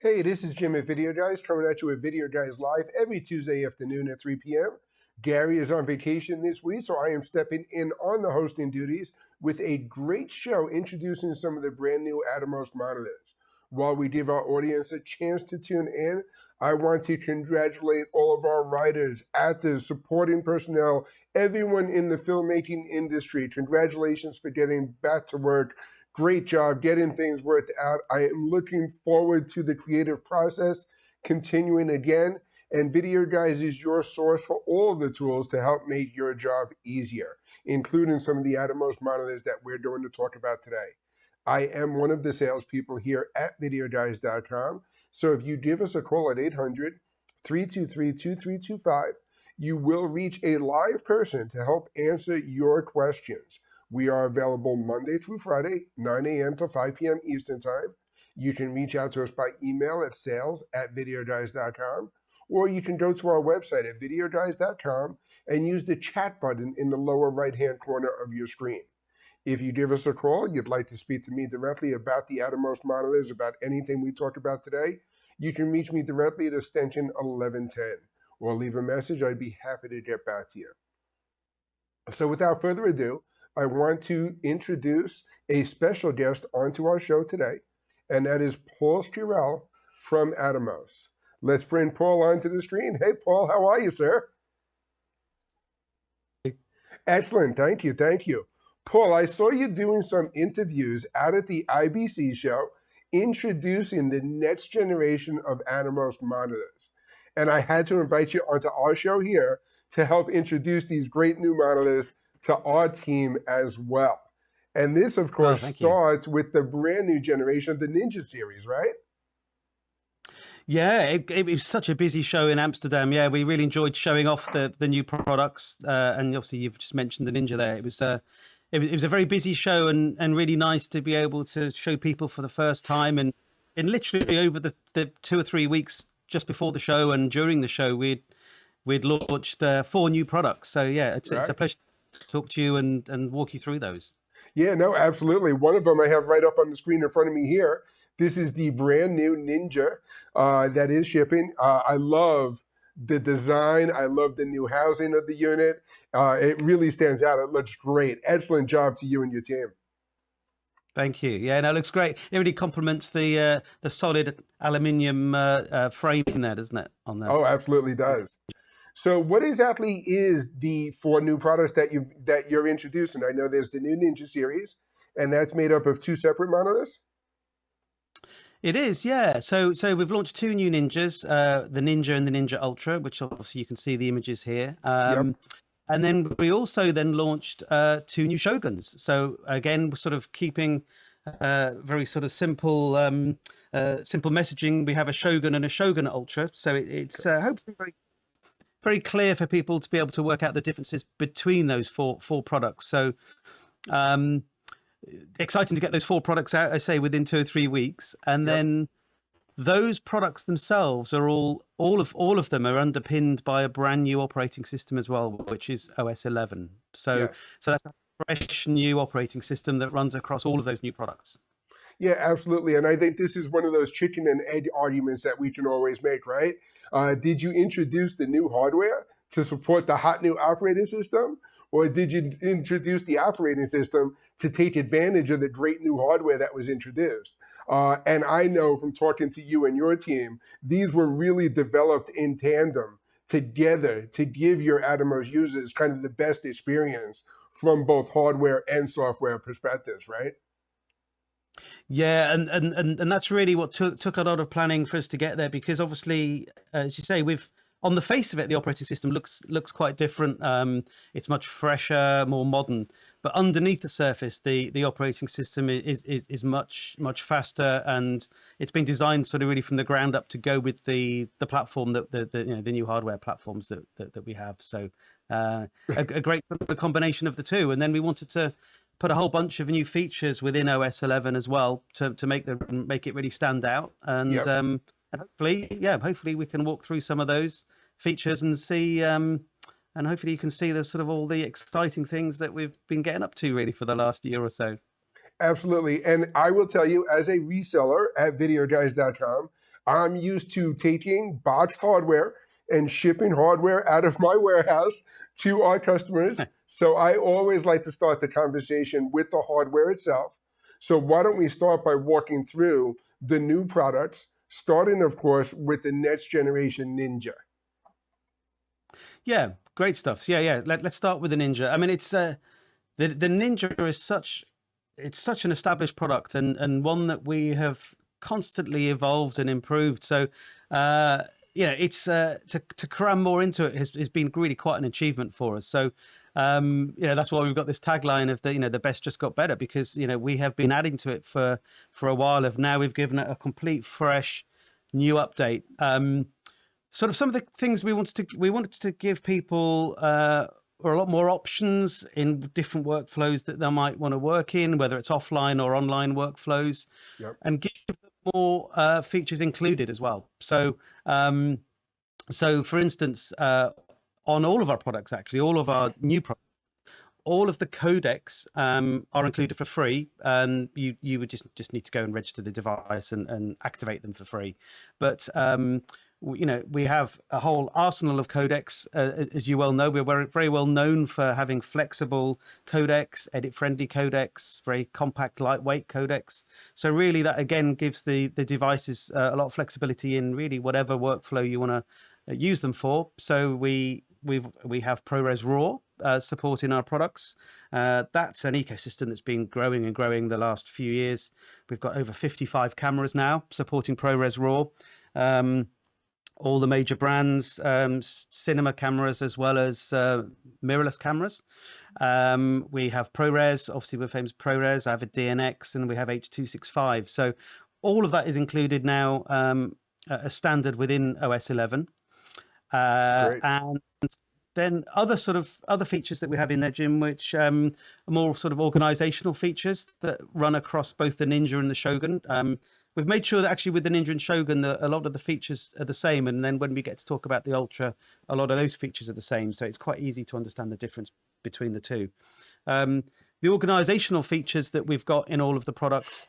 Hey, this is Jim at Videoguys, coming at you at Videoguys Live every Tuesday afternoon at 3 p.m. Gary is on vacation this week, so I am stepping in on the hosting duties with a great show introducing some of the brand new Atomos monitors. While we give our audience a chance to tune in, I want to congratulate all of our writers, actors, supporting personnel, everyone in the filmmaking industry. Congratulations for getting back to work. Great job getting things worked out. I am looking forward to the creative process continuing again. And Videoguys is your source for all of the tools to help make your job easier, including some of the Atomos monitors that we're going to talk about today. I am one of the salespeople here at Videoguys.com. So if you give us a call at 800-323-2325, you will reach a live person to help answer your questions. We are available Monday through Friday, 9 a.m. to 5 p.m. Eastern Time. You can reach out to us by email at sales@videoguys.com, or you can go to our website at videoguys.com and use the chat button in the lower right-hand corner of your screen. If you give us a call, you'd like to speak to me directly about the Atomos monitors, about anything we talk about today, you can reach me directly at extension 1110, or leave a message. I'd be happy to get back to you. So without further ado, I want to introduce a special guest onto our show today, and that is Paul Scurell from Atomos. Let's bring Paul onto the screen. Hey, Paul, how are you, sir? Excellent. Thank you. Thank you. Paul, I saw you doing some interviews out at the IBC show introducing the next generation of Atomos monitors. And I had to invite you onto our show here to help introduce these great new monitors to our team as well. And this, of course, starts with the brand new generation of the Ninja series, right? Yeah, it was such a busy show in Amsterdam. Yeah, we really enjoyed showing off the new products. And obviously, you've just mentioned the Ninja there. It was a very busy show and really nice to be able to show people for the first time. And literally over the 2 or 3 weeks just before the show and during the show, we'd launched 4 new products. So yeah, it's a pleasure to talk to you and walk you through those. Yeah, no, absolutely. One of them I have right up on the screen in front of me here. This is the brand new Ninja that is shipping. I love the design. I love the new housing of the unit. It really stands out. It looks great. Excellent job to you and your team. Thank you. Yeah, no, it looks great. It really complements the solid aluminium frame in there, doesn't it? On there. Oh, absolutely does. So what exactly is the 4 new products that you're introducing? I know there's the new Ninja series, and that's made up of 2 separate monitors? It is, yeah. So we've launched 2 new Ninjas, the Ninja and the Ninja Ultra, which obviously you can see the images here. Yep. And then we also then launched 2 new Shoguns. So again, we're sort of keeping very sort of simple messaging. We have a Shogun and a Shogun Ultra. So it's hopefully very clear for people to be able to work out the differences between those four products. So exciting to get those 4 products out, I say, within 2 or 3 weeks. And then those products themselves are all of them are underpinned by a brand new operating system as well, which is OS 11. So that's a fresh new operating system that runs across all of those new products. Yeah, absolutely. And I think this is one of those chicken and egg arguments that we can always make, right? Did you introduce the new hardware to support the hot new operating system? Or did you introduce the operating system to take advantage of the great new hardware that was introduced? And I know from talking to you and your team, these were really developed in tandem together to give your Atomos users kind of the best experience from both hardware and software perspectives, right? Yeah, and that's really what took a lot of planning for us to get there, because obviously, as you say, on the face of it, the operating system looks quite different. It's much fresher, more modern, but underneath the surface, the operating system is much faster, and it's been designed sort of really from the ground up to go with the platform that the new hardware platforms that we have. So a great combination of the two, and then we wanted to put a whole bunch of new features within OS 11 as well to make it really stand out. And hopefully we can walk through some of those features and see, and hopefully you can see the sort of all the exciting things that we've been getting up to really for the last year or so. Absolutely. And I will tell you, as a reseller at Videoguys.com, I'm used to taking boxed hardware and shipping hardware out of my warehouse to our customers. So I always like to start the conversation with the hardware itself. So why don't we start by walking through the new products, starting, of course, with the next generation Ninja. Yeah, great stuff. So, yeah. Let's start with the Ninja. I mean, it's the Ninja is such an established product, and one that we have constantly evolved and improved. So, it's to cram more into it has been really quite an achievement for us. So, that's why we've got this tagline of the best just got better, because we have been adding to it for a while. Now we've given it a complete fresh new update. Sort of some of the things we wanted to give people or a lot more options in different workflows that they might want to work in, whether it's offline or online workflows. Yep. And give them more features included as well. So, for instance, on all of our products, actually, all of our new products, all of the codecs are included for free, and you would just need to go and register the device and activate them for free. But we have a whole arsenal of codecs. As you well know, we're very well known for having flexible codecs, edit-friendly codecs, very compact, lightweight codecs. So really, that again gives the devices a lot of flexibility in really whatever workflow you want to use them for. So we have ProRes RAW support in our products. That's an ecosystem that's been growing and growing the last few years. We've got over 55 cameras now supporting ProRes RAW. All the major brands, cinema cameras as well as mirrorless cameras. We have ProRes, obviously we're famous ProRes, Avid DNX, and we have H.265. So all of that is included now as standard within OS 11. And then other features that we have in there, Jim, which are more sort of organizational features that run across both the Ninja and the Shogun. We've made sure that actually with the Ninja and Shogun, a lot of the features are the same. And then when we get to talk about the Ultra, a lot of those features are the same. So it's quite easy to understand the difference between the two. The organizational features that we've got in all of the products,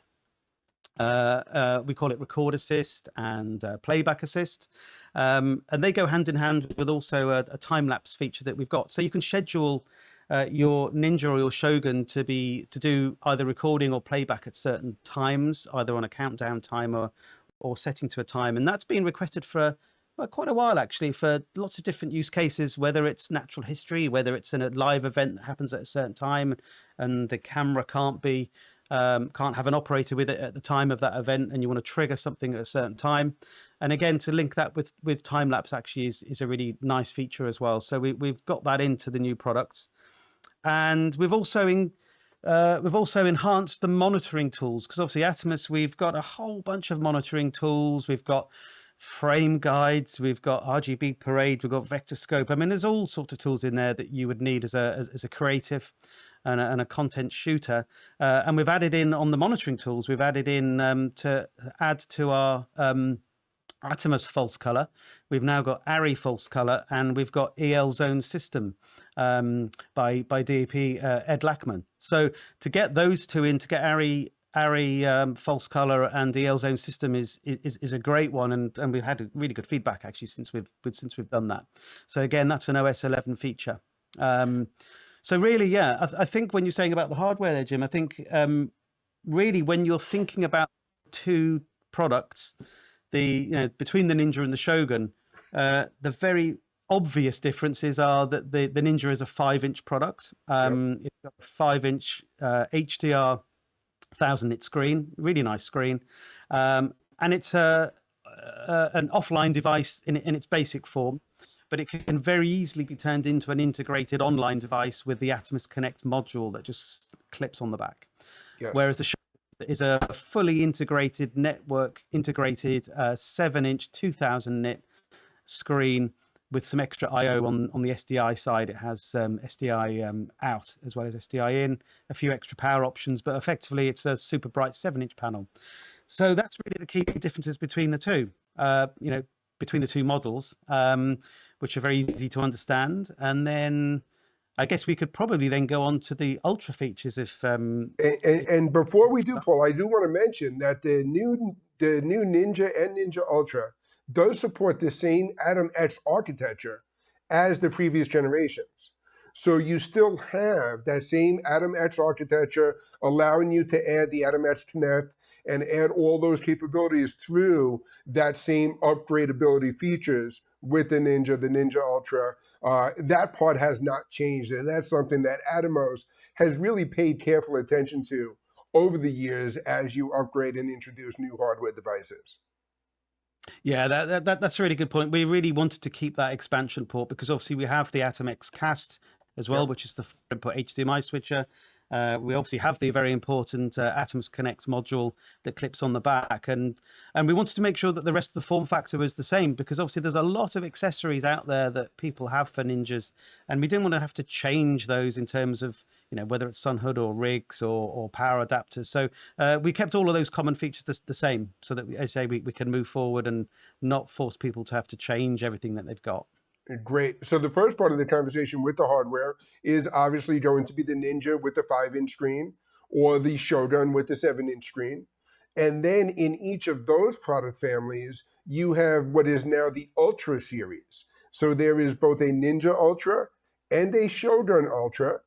we call it Record Assist and Playback Assist. And they go hand in hand with also a time-lapse feature that we've got. So you can schedule your Ninja or your Shogun to do either recording or playback at certain times, either on a countdown timer or setting to a time. And that's been requested for quite a while, actually, for lots of different use cases, whether it's natural history, whether it's in a live event that happens at a certain time and the camera can't have an operator with it at the time of that event, and you want to trigger something at a certain time. And again, to link that with time lapse actually is a really nice feature as well. So we've got that into the new products. And we've also enhanced the monitoring tools, because obviously Atomos, we've got a whole bunch of monitoring tools. We've got frame guides, we've got RGB parade, we've got vector scope. I mean, there's all sorts of tools in there that you would need as a creative and a content shooter. And we've added in on the monitoring tools, we've added in to add to our Atomos false color. We've now got ARRI false color, and we've got EL zone system by DAP Ed Lackman. So to get those two in, to get ARRI false color and EL zone system is a great one, and we've had really good feedback actually since we've done that. So again, that's an OS 11 feature. So really, yeah, I think when you're saying about the hardware there, Jim, I think really when you're thinking about two products, between the Ninja and the Shogun, the very obvious differences are that the Ninja is a 5-inch product. It's got a 5-inch HDR 1000-nit screen, really nice screen, and it's an offline device in its basic form, but it can very easily be turned into an integrated online device with the Atomos Connect module that just clips on the back. Yes. Whereas the Shogun is a fully integrated, network integrated 7-inch 2000-nit screen with some extra I/O on the SDI side. It has SDI out as well as SDI in, a few extra power options, but effectively it's a super bright 7-inch panel. So that's really the key differences between the two, between the two models, which are very easy to understand. And then I guess we could probably then go on to the Ultra features if. And before we do, Paul, I do want to mention that the new the new Ninja and Ninja Ultra does support the same Atom X architecture as the previous generations. So you still have that same Atom X architecture, allowing you to add the Atom X Connect and add all those capabilities through that same upgradability features with the Ninja Ultra. That part has not changed, and that's something that Atomos has really paid careful attention to over the years as you upgrade and introduce new hardware devices. Yeah, that's a really good point. We really wanted to keep that expansion port because obviously we have the Atom X Cast as well, Yep. which is the input HDMI switcher. We obviously have the very important Atomos Connect module that clips on the back, and we wanted to make sure that the rest of the form factor was the same because obviously there's a lot of accessories out there that people have for Ninjas, and we didn't want to have to change those in terms of whether it's sun hood or rigs or power adapters. So we kept all of those common features the same, so that as I say we can move forward and not force people to have to change everything that they've got. Great. So the first part of the conversation with the hardware is obviously going to be the Ninja with the 5-inch screen or the Shogun with the 7-inch screen. And then in each of those product families, you have what is now the Ultra series. So there is both a Ninja Ultra and a Shogun Ultra.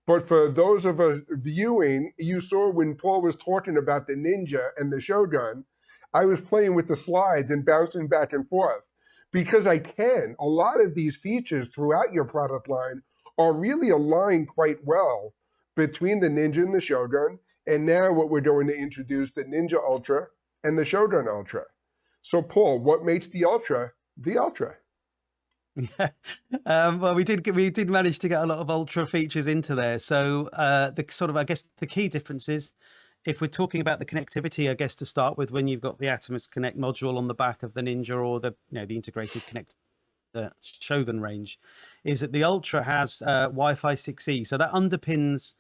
But for those of us viewing, you saw when Paul was talking about the Ninja and the Shogun, I was playing with the slides and bouncing back and forth. Because I can. A lot of these features throughout your product line are really aligned quite well between the Ninja and the Shogun. And now what we're going to introduce, the Ninja Ultra and the Shogun Ultra. So Paul, what makes the Ultra the Ultra? Yeah, well, we did manage to get a lot of Ultra features into there. So the sort of, I guess, the key difference is if we're talking about the connectivity, I guess to start with, when you've got the Atomos Connect module on the back of the Ninja or the the integrated Connect the Shogun range, is that the Ultra has Wi-Fi 6E, so that underpins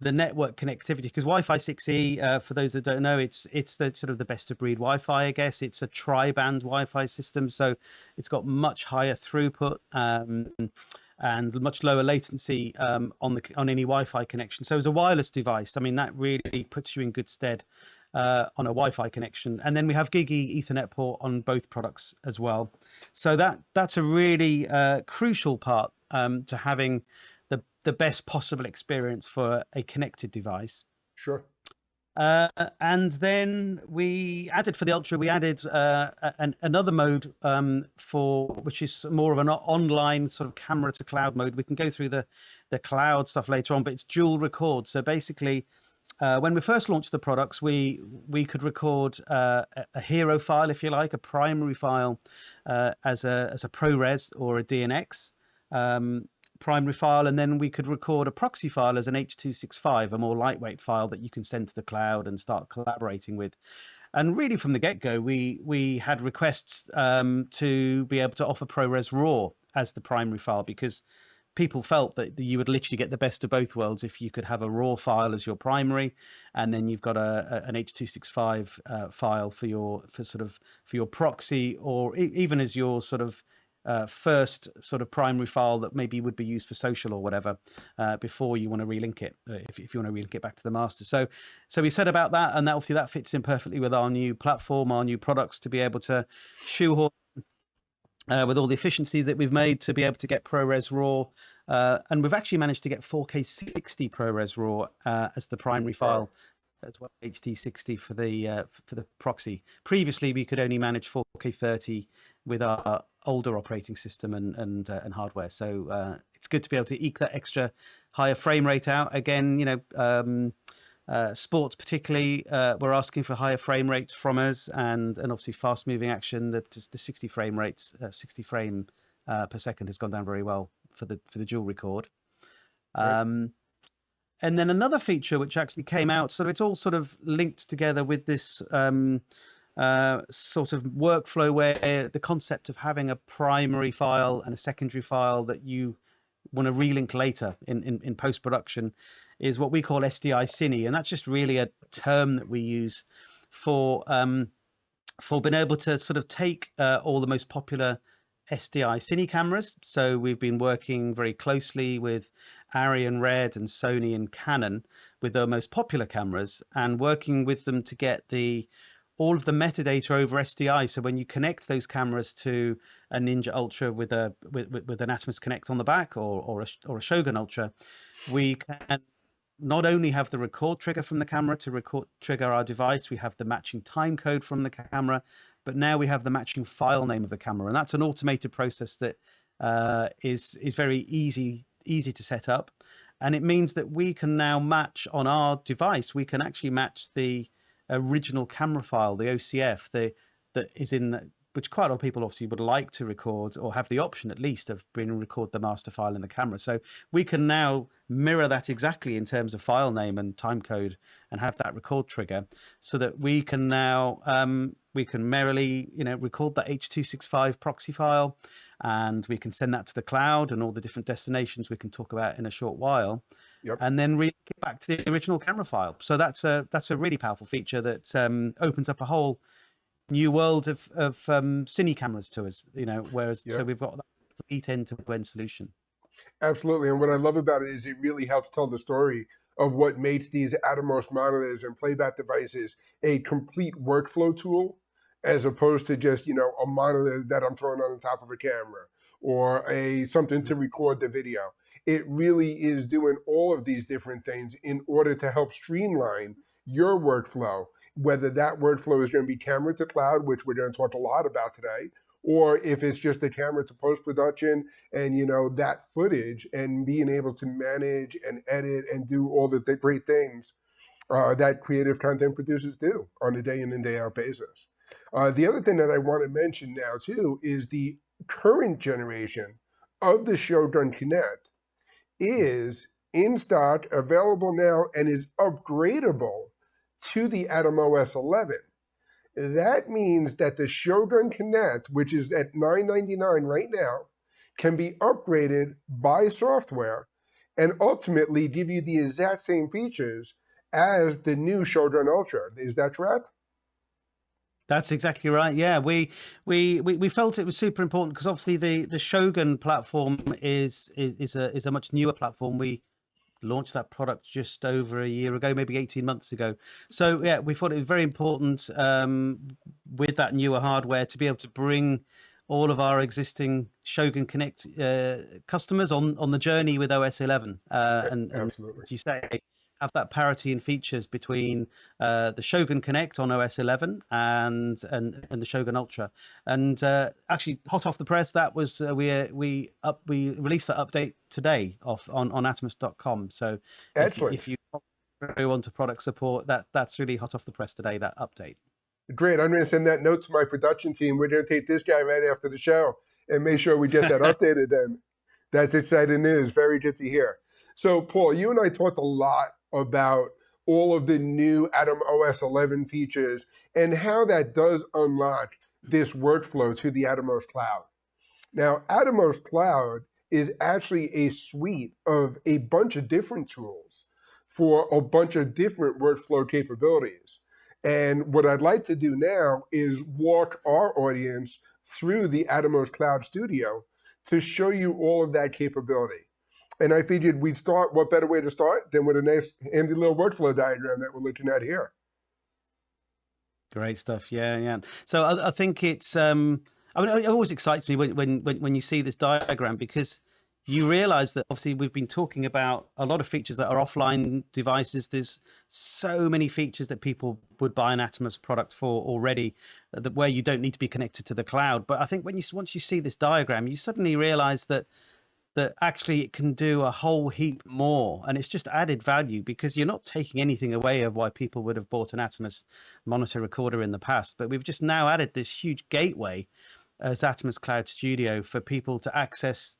the network connectivity because Wi-Fi 6E, for those that don't know, it's the sort of the best of breed Wi-Fi, I guess. It's a tri-band Wi-Fi system, so it's got much higher throughput and much lower latency on any Wi-Fi connection. So as a wireless device, I mean, that really puts you in good stead on a Wi-Fi connection. And then we have Gigi Ethernet port on both products as well. So that's a really crucial part to having the best possible experience for a connected device. Sure. And then we added for the Ultra, we added another mode which is more of an online sort of camera to cloud mode. We can go through the cloud stuff later on, but it's dual record. So basically, when we first launched the products, we could record a hero file, if you like, a primary file as a ProRes or a DNX. Primary file, and then we could record a proxy file as an H.265, a more lightweight file that you can send to the cloud and start collaborating with. And really from the get-go, we had requests to be able to offer ProRes RAW as the primary file because people felt that you would literally get the best of both worlds if you could have a RAW file as your primary, and then you've got an H.265 file for your proxy, or even as your sort of first sort of primary file that maybe would be used for social or whatever before you want to relink it, if you want to relink it back to the master. So we said about that, and that obviously that fits in perfectly with our new platform, our new products, to be able to shoehorn with all the efficiencies that we've made to be able to get ProRes RAW, and we've actually managed to get 4K 60 ProRes RAW as the primary file. As well, HD60 for the proxy. Previously, we could only manage 4K 30 with our older operating system and hardware. So it's good to be able to eke that extra higher frame rate out. Again, sports particularly, we're asking for higher frame rates from us, and obviously fast moving action. The 60 frame rates, 60 frame per second has gone down very well for the dual record. Right. And then another feature which actually came out, so it's all sort of linked together with this sort of workflow where the concept of having a primary file and a secondary file that you want to relink later in post-production is what we call SDI Cine, and that's just really a term that we use for being able to sort of take all the most popular SDI Cine cameras. So we've been working very closely with Arri and Red and Sony and Canon with their most popular cameras, and working with them to get the all of the metadata over SDI. So when you connect those cameras to a Ninja Ultra with an Atomos Connect on the back, or a Shogun Ultra, we can not only have the record trigger from the camera to trigger our device, we have the matching time code from the camera, but now we have the matching file name of the camera, and that's an automated process that is very easy to set up. And it means that we can now match on our device. We can actually match the original camera file, the OCF, that is in the, which quite a lot of people obviously would like to record, or have the option at least of being able to record the master file in the camera. So we can now mirror that exactly in terms of file name and time code, and have that record trigger, so that we can now we can merrily record that H.265 proxy file, and we can send that to the cloud and all the different destinations we can talk about in a short while. Yep. And then relink it back to the original camera file. So that's a really powerful feature that opens up a whole new world of cine cameras to us. Whereas so we've got that complete end-to-end solution. Absolutely, and what I love about it is it really helps tell the story of what makes these Atomos monitors and playback devices a complete workflow tool, as opposed to just a monitor that I'm throwing on the top of a camera, or something to record the video. It really is doing all of these different things in order to help streamline your workflow, whether that workflow is going to be camera to cloud, which we're going to talk a lot about today, or if it's just a camera to post-production and that footage, and being able to manage and edit and do all the great things that creative content producers do on a day in and day out basis. The other thing that I want to mention now too is the current generation of the Shogun Connect is in stock, available now, and is upgradable to the Atomos 11. That means that the Shogun Connect, which is at $999 right now, can be upgraded by software and ultimately give you the exact same features as the new Shogun Ultra. Is that correct? That's exactly right. Yeah, we felt it was super important because obviously the Shogun platform is a much newer platform. We launched that product just over a year ago, maybe 18 months ago. So yeah, we thought it was very important with that newer hardware to be able to bring all of our existing Shogun Connect customers on the journey with OS 11. And Absolutely, as you say, have that parity in features between the Shogun Connect on OS 11 and the Shogun Ultra. And actually, hot off the press, that was we released that update today on atomos.com. So if you go on to product support, that's really hot off the press today, that update. Great. I'm going to send that note to my production team. We're going to take this guy right after the show and make sure we get that updated then. That's exciting news. Very good to hear. So, Paul, you and I talked a lot about all of the new Atomos 11 features and how that does unlock this workflow to the Atomos Cloud. Now, Atomos Cloud is actually a suite of a bunch of different tools for a bunch of different workflow capabilities. And what I'd like to do now is walk our audience through the Atomos Cloud Studio to show you all of that capability. And I figured we'd start, what better way to start than with a nice handy little workflow diagram that we're looking at here. Great stuff. Yeah. So I think it's, it always excites me when you see this diagram, because you realize that obviously we've been talking about a lot of features that are offline devices. There's so many features that people would buy an Atomos product for already, where you don't need to be connected to the cloud. But I think once you see this diagram, you suddenly realize that actually it can do a whole heap more, and it's just added value because you're not taking anything away of why people would have bought an Atomos monitor recorder in the past. But we've just now added this huge gateway as Atomos Cloud Studio for people to access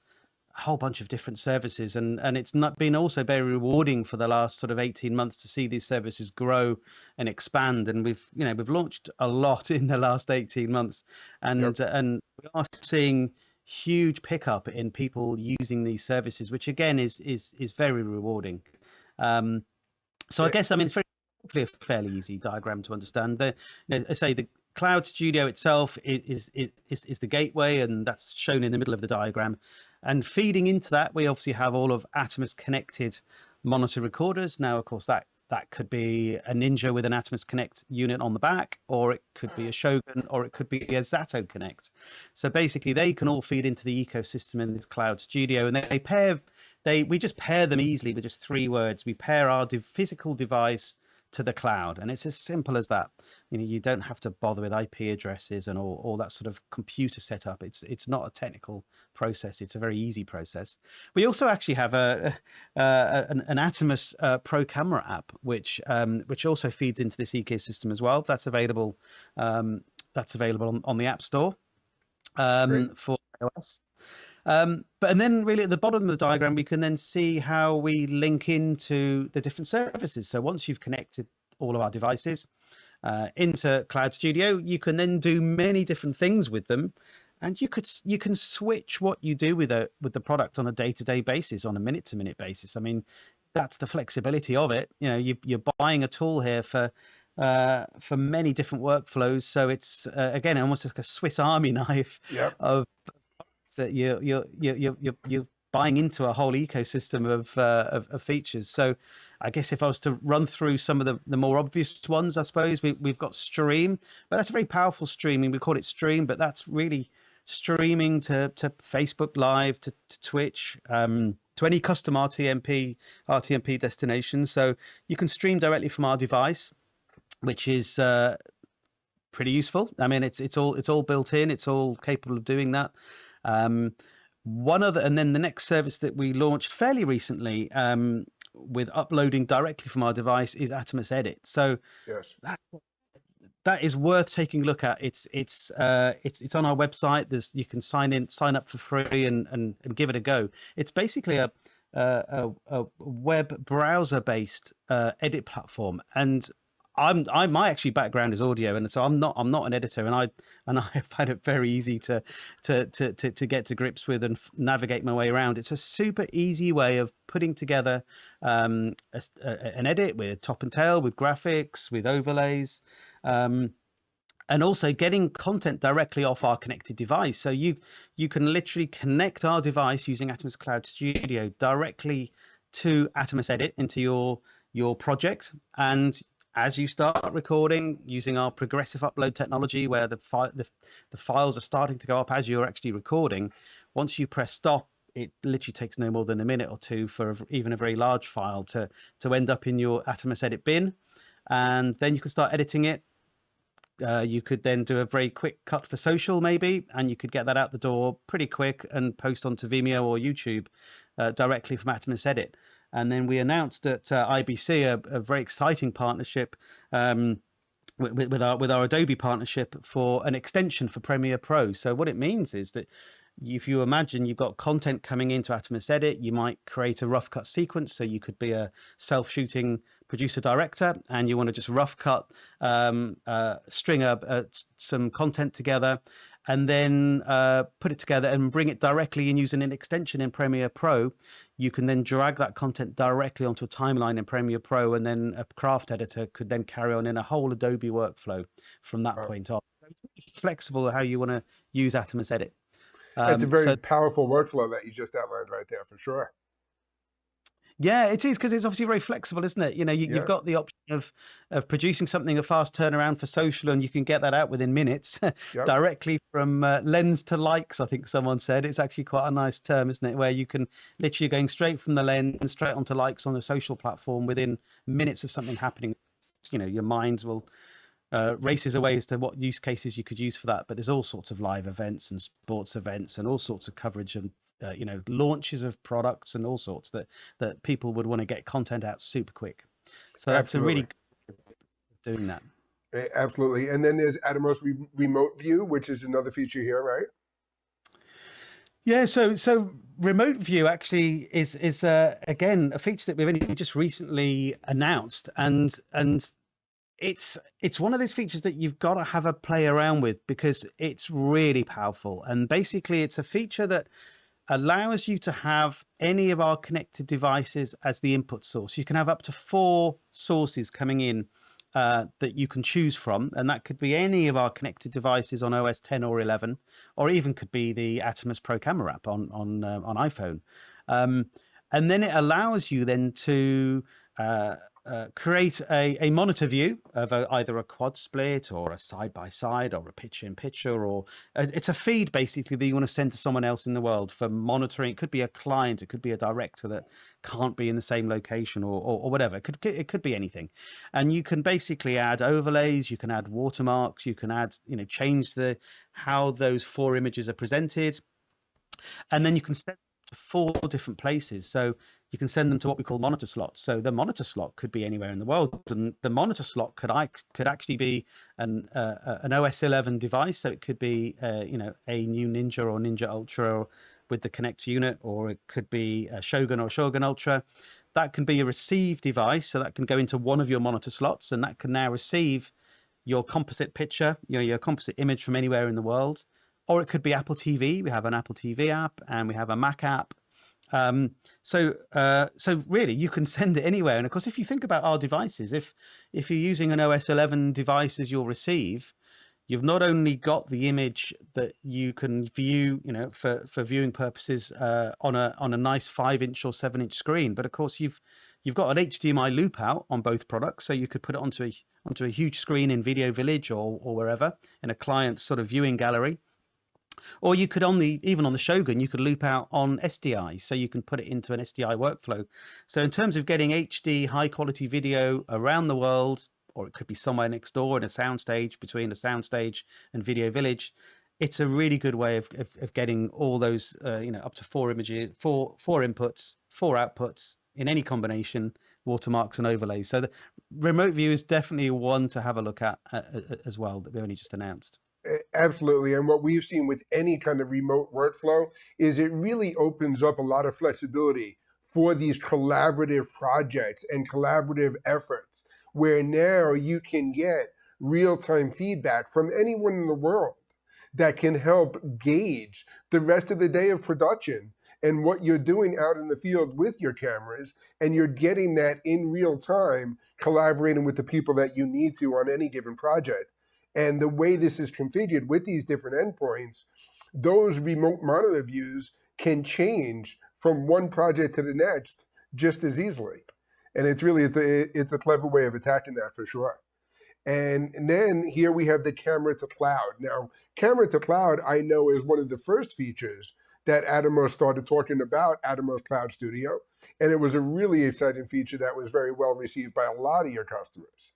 a whole bunch of different services, and it's not been also very rewarding for the last sort of 18 months to see these services grow and expand. And we've launched a lot in the last 18 months, and we are seeing huge pickup in people using these services, which again is very rewarding. So I guess it's hopefully a fairly easy diagram to understand. I say the Cloud Studio itself is the gateway, and that's shown in the middle of the diagram. And feeding into that, we obviously have all of Atomos connected monitor recorders. Now, of course, that That could be a Ninja with an Atomos Connect unit on the back, or it could be a Shogun, or it could be a Zato Connect. So basically, they can all feed into the ecosystem in this cloud studio, and we just pair them easily with just 3 words. We pair our physical device to the cloud, and it's as simple as that. You don't have to bother with IP addresses and all that sort of computer setup. It's not a technical process. It's a very easy process. We also actually have an Atomos Pro camera app, which also feeds into this ecosystem as well. That's available on the App Store for iOS. And then really at the bottom of the diagram, we can then see how we link into the different services. So once you've connected all of our devices into Cloud Studio, you can then do many different things with them. And you can switch what you do with the product on a day-to-day basis, on a minute-to-minute basis. I mean, that's the flexibility of it. You're buying a tool here for many different workflows. So it's again almost like a Swiss Army knife of that you're buying into a whole ecosystem of features. So I guess if I was to run through some of the more obvious ones, I suppose we've got Stream, but that's a very powerful streaming. We call it Stream, but that's really streaming to Facebook Live, to Twitch, to any custom RTMP destination. So you can stream directly from our device, which is pretty useful. I mean, it's all built in. It's all capable of doing that. And then the next service that we launched fairly recently with uploading directly from our device is Atomos Edit. So that is worth taking a look at. It's on our website. You can sign up for free and give it a go. It's basically a web browser based edit platform, and my actually background is audio, and so I'm not an editor, and I find it very easy to get to grips with and navigate my way around. It's a super easy way of putting together an edit with top and tail, with graphics, with overlays, and also getting content directly off our connected device. So you can literally connect our device using Atomos Cloud Studio directly to Atomos Edit into your project, and as you start recording using our progressive upload technology, where the files are starting to go up as you're actually recording, once you press stop, it literally takes no more than a minute or two for even a very large file to end up in your Atomos Edit bin, and then you can start editing it. You could then do a very quick cut for social maybe, and you could get that out the door pretty quick and post onto Vimeo or YouTube directly from Atomos Edit. And then we announced at IBC a very exciting partnership with our Adobe partnership for an extension for Premiere Pro. So what it means is that if you imagine you've got content coming into Atomos Edit, you might create a rough cut sequence. So you could be a self-shooting producer director, and you want to just rough cut, string some content together, and then put it together and bring it directly in using an extension in Premiere Pro. You can then drag that content directly onto a timeline in Premiere Pro, and then a craft editor could then carry on in a whole Adobe workflow from that point on. So it's flexible how you want to use Atomos Edit. It's a very powerful workflow that you just outlined right there, for sure. Yeah, it is, because it's obviously very flexible, isn't it? You've got the option of producing something, a fast turnaround for social, and you can get that out within minutes directly from lens to likes. I think someone said it's actually quite a nice term, isn't it? Where you can literally going straight from the lens straight onto likes on a social platform within minutes of something happening. Your minds will races away as to what use cases you could use for that. But there's all sorts of live events and sports events and all sorts of coverage and launches of products and all sorts that people would want to get content out super quick. So that's a really good way of doing that. Absolutely. And then there's Atomos Remote View, which is another feature here, right? Yeah, so Remote View actually is again a feature that we've only just recently announced, and it's one of those features that you've got to have a play around with, because it's really powerful. And basically it's a feature that allows you to have any of our connected devices as the input source. You can have up to 4 sources coming in that you can choose from, and that could be any of our connected devices on OS 10 or 11, or even could be the Atomos Pro camera app on iPhone. And then it allows you then to create a monitor view of either a quad split or a side by side or a picture in picture, or it's a feed basically that you want to send to someone else in the world for monitoring. It could be a client, it could be a director that can't be in the same location, or whatever. It could be anything, and you can basically add overlays, you can add watermarks, you can add, change the how those four images are presented, and then you can send them to four different places. So you can send them to what we call monitor slots. So the monitor slot could be anywhere in the world, and the monitor slot could actually be an OS 11 device. So it could be a new Ninja or Ninja Ultra with the Connect unit, or it could be a Shogun or Shogun Ultra. That can be a receive device, so that can go into one of your monitor slots, and that can now receive your composite picture, your composite image from anywhere in the world. Or it could be Apple TV. We have an Apple TV app and we have a Mac app. So really, you can send it anywhere. And of course, if you think about our devices, if you're using an OS 11 device as your receive, you've not only got the image that you can view, for viewing purposes on a nice 5-inch or 7-inch screen, but of course you've got an HDMI loop out on both products, so you could put it onto a huge screen in Video Village or wherever in a client's sort of viewing gallery. Or you could even on the Shogun, you could loop out on SDI, so you can put it into an SDI workflow. So in terms of getting HD high quality video around the world, or it could be somewhere next door in a soundstage, between a soundstage and Video Village, it's a really good way of getting all those up to four images, four inputs, four outputs in any combination, watermarks and overlays. So the remote view is definitely one to have a look at as well, that we only just announced. Absolutely. And what we've seen with any kind of remote workflow is it really opens up a lot of flexibility for these collaborative projects and collaborative efforts, where now you can get real-time feedback from anyone in the world that can help gauge the rest of the day of production and what you're doing out in the field with your cameras. And you're getting that in real time, collaborating with the people that you need to on any given project. And the way this is configured with these different endpoints, those remote monitor views can change from one project to the next just as easily. And it's a clever way of attacking that for sure. And then here we have the camera to cloud. Now, camera to cloud, I know, is one of the first features that Atomos started talking about, Atomos Cloud Studio. And it was a really exciting feature that was very well received by a lot of your customers.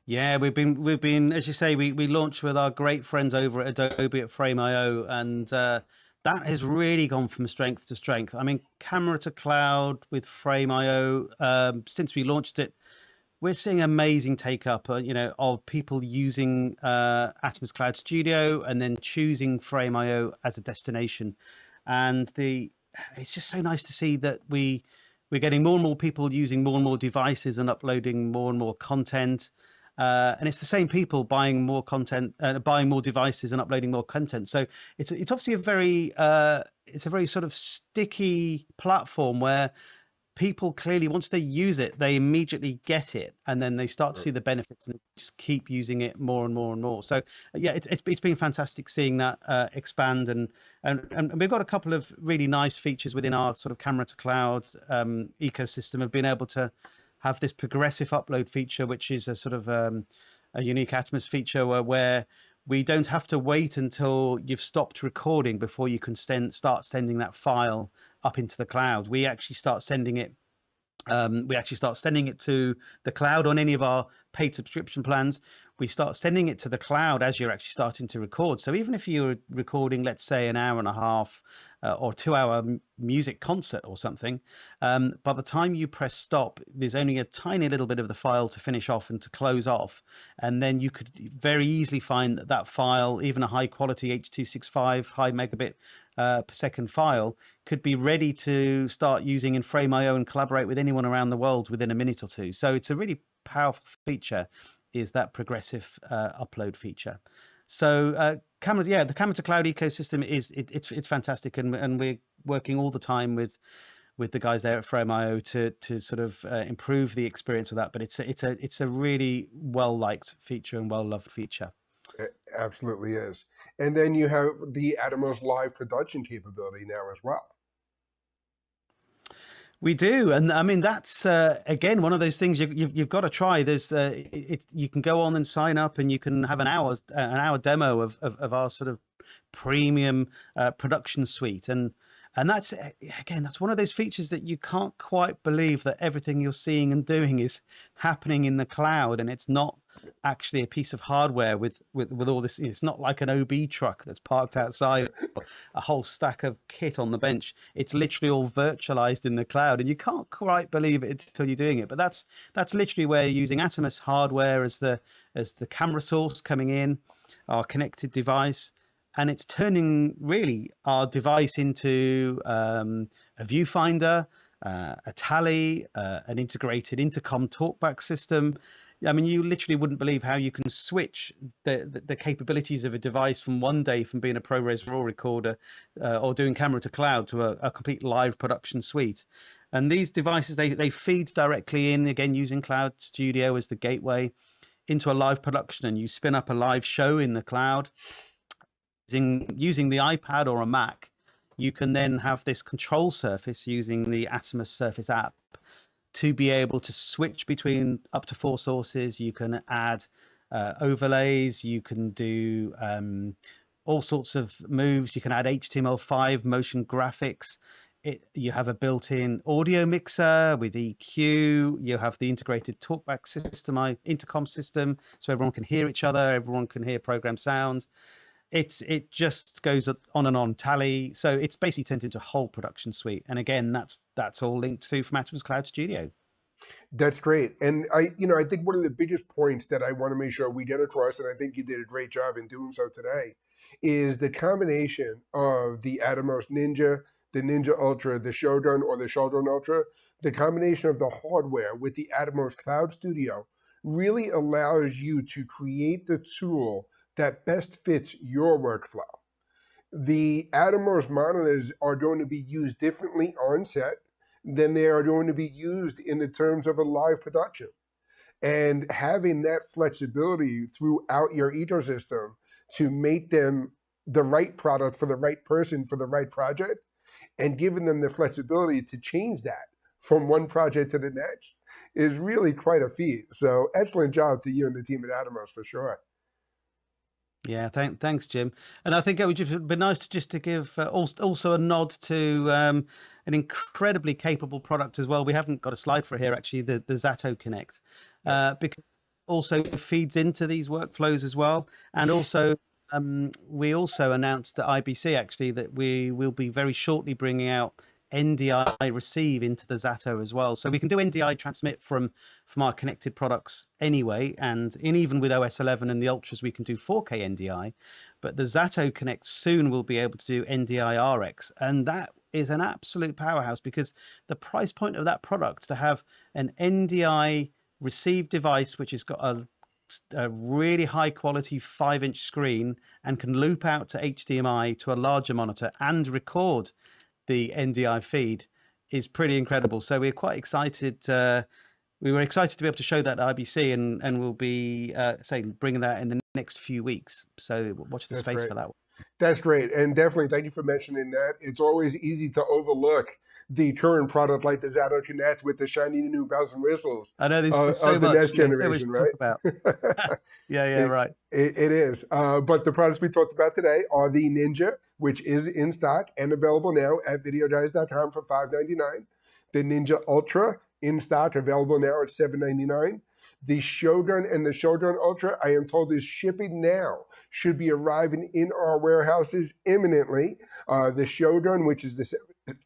Yeah, we've been, as you say, we launched with our great friends over at Adobe at Frame.io, and that has really gone from strength to strength. I mean, camera to cloud with Frame.io, since we launched it, we're seeing amazing take up, of people using Atomos Cloud Studio and then choosing Frame.io as a destination. And it's just so nice to see that we're getting more and more people using more and more devices and uploading more and more content. And it's the same people buying more content, buying more devices and uploading more content. So it's obviously a very sort of sticky platform where people clearly, once they use it, they immediately get it, and then they start to see the benefits and just keep using it more and more and more. So yeah, it's been fantastic seeing that expand, and we've got a couple of really nice features within our sort of camera to cloud ecosystem of being able to have this progressive upload feature, which is a sort of a unique Atomos feature where we don't have to wait until you've stopped recording before you can start sending that file up into the cloud. We actually start sending it. We actually start sending it to the cloud on any of our paid subscription plans. We start sending it to the cloud as you're actually starting to record. So even if you're recording, let's say, an hour and a half or 2-hour music concert or something, by the time you press stop, there's only a tiny little bit of the file to finish off and to close off. And then you could very easily find that file, even a high quality H.265 high megabit per second file, could be ready to start using in Frame.io and collaborate with anyone around the world within a minute or two. So it's a really powerful feature, is that progressive upload feature. So the camera to cloud ecosystem it's fantastic, and we're working all the time with the guys there at Frame.io to sort of improve the experience of that. But it's a really well liked feature and well loved feature. It absolutely is. And then you have the Atomos live production capability now as well. We do, and I mean that's again one of those things you've got to try. There's you can go on and sign up, and you can have an hour demo of our sort of premium production suite, and that's again that's one of those features that you can't quite believe that everything you're seeing and doing is happening in the cloud, and it's not actually a piece of hardware with all this. It's not like an OB truck that's parked outside, or a whole stack of kit on the bench. It's literally all virtualized in the cloud, and you can't quite believe it until you're doing it. But that's literally where you're using Atomos hardware as the camera source coming in, our connected device, and it's turning really our device into a viewfinder, a tally, an integrated intercom talkback system. I mean, you literally wouldn't believe how you can switch the capabilities of a device from one day from being a ProRes RAW recorder or doing camera to cloud to a complete live production suite. And these devices, they feed directly in, again, using Cloud Studio as the gateway into a live production, and you spin up a live show in the cloud. Using the iPad or a Mac, you can then have this control surface using the Atomos Surface app to be able to switch between up to 4 sources. You can add overlays, you can do all sorts of moves, you can add HTML5 motion graphics. You have a built-in audio mixer with EQ, you have the integrated talkback system, intercom system, so everyone can hear each other, everyone can hear program sound. It just goes on and on, tally. So it's basically turned into a whole production suite. And again, that's all linked to from Atomos Cloud Studio. That's great. And I think one of the biggest points that I want to make sure we get across, and I think you did a great job in doing so today, is the combination of the Atomos Ninja, the Ninja Ultra, the Shogun or the Shogun Ultra, the combination of the hardware with the Atomos Cloud Studio really allows you to create the tool that best fits your workflow. The Atomos monitors are going to be used differently on set than they are going to be used in the terms of a live production. And having that flexibility throughout your ecosystem to make them the right product for the right person for the right project, and giving them the flexibility to change that from one project to the next is really quite a feat. So excellent job to you and the team at Atomos for sure. Yeah, thanks, Jim. And I think it would just be nice to give also a nod to an incredibly capable product as well. We haven't got a slide for it here, actually, the Zato Connect, because also feeds into these workflows as well. And also, we also announced at IBC, actually, that we will be very shortly bringing out NDI receive into the Zato as well. So we can do NDI transmit from our connected products anyway, and even with OS 11 and the Ultras we can do 4K NDI, but the Zato Connect soon will be able to do NDI RX, and that is an absolute powerhouse because the price point of that product, to have an NDI receive device which has got a really high quality 5-inch screen and can loop out to HDMI to a larger monitor and record the NDI feed, is pretty incredible. So we're quite excited. We were excited to be able to show that at IBC, and we'll be bringing that in the next few weeks. So watch the space for that one. That's great. And definitely thank you for mentioning that. It's always easy to overlook the current product like the Zato Connect with the shiny new bells and whistles. I know there's so much, next generation, so much right? To talk about. Right. It is. But the products we talked about today are the Ninja, which is in stock and available now at videoguys.com for $5.99. The Ninja Ultra, in stock, available now at $7.99. The Shogun and the Shogun Ultra, I am told, is shipping now, should be arriving in our warehouses imminently. The Shogun, which is the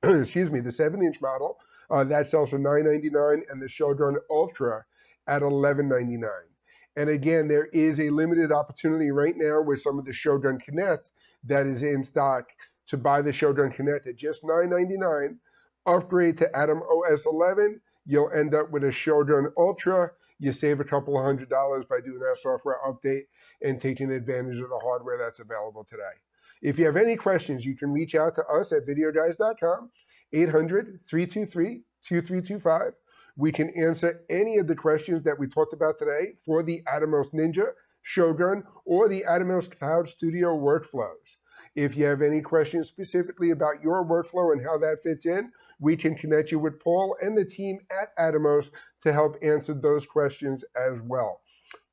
7-inch model, that sells for $9.99, and the Shogun Ultra at $11.99. And again, there is a limited opportunity right now with some of the Shogun Connect that is in stock to buy the Shogun Connect at just $9.99. Upgrade to Atom OS 11, you'll end up with a Shogun Ultra. You save a couple $100 by doing that software update and taking advantage of the hardware that's available today. If you have any questions, you can reach out to us at videoguys.com, 800-323-2325. We can answer any of the questions that we talked about today for the Atomos Ninja, Shogun, or the Atomos Cloud Studio workflows. If you have any questions specifically about your workflow and how that fits in, we can connect you with Paul and the team at Atomos to help answer those questions as well.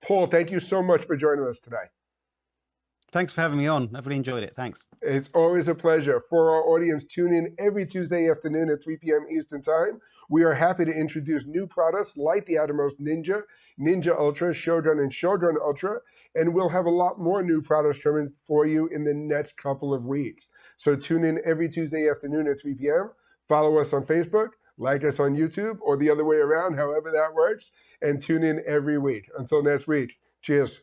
Paul, thank you so much for joining us today. Thanks for having me on. I've really enjoyed it. Thanks. It's always a pleasure. For our audience, tune in every Tuesday afternoon at 3 p.m. Eastern Time. We are happy to introduce new products like the Atomos Ninja, Ninja Ultra, Shogun, and Shogun Ultra, and we'll have a lot more new products coming for you in the next couple of weeks. So tune in every Tuesday afternoon at 3 p.m. Follow us on Facebook, like us on YouTube, or the other way around, however that works, and tune in every week. Until next week, cheers.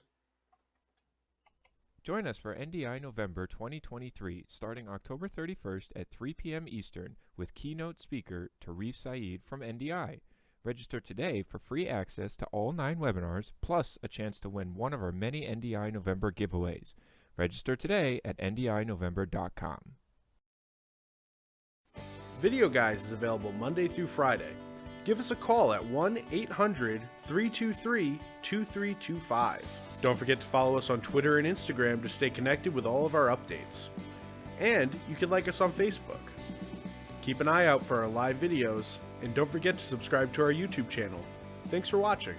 Join us for NDI November 2023, starting October 31st at 3 p.m. Eastern, with keynote speaker Tarif Saeed from NDI. Register today for free access to all 9 webinars, plus a chance to win one of our many NDI November giveaways. Register today at ndinovember.com. Videoguys is available Monday through Friday. Give us a call at 1-800-323-2325. Don't forget to follow us on Twitter and Instagram to stay connected with all of our updates. And you can like us on Facebook. Keep an eye out for our live videos, and don't forget to subscribe to our YouTube channel. Thanks for watching.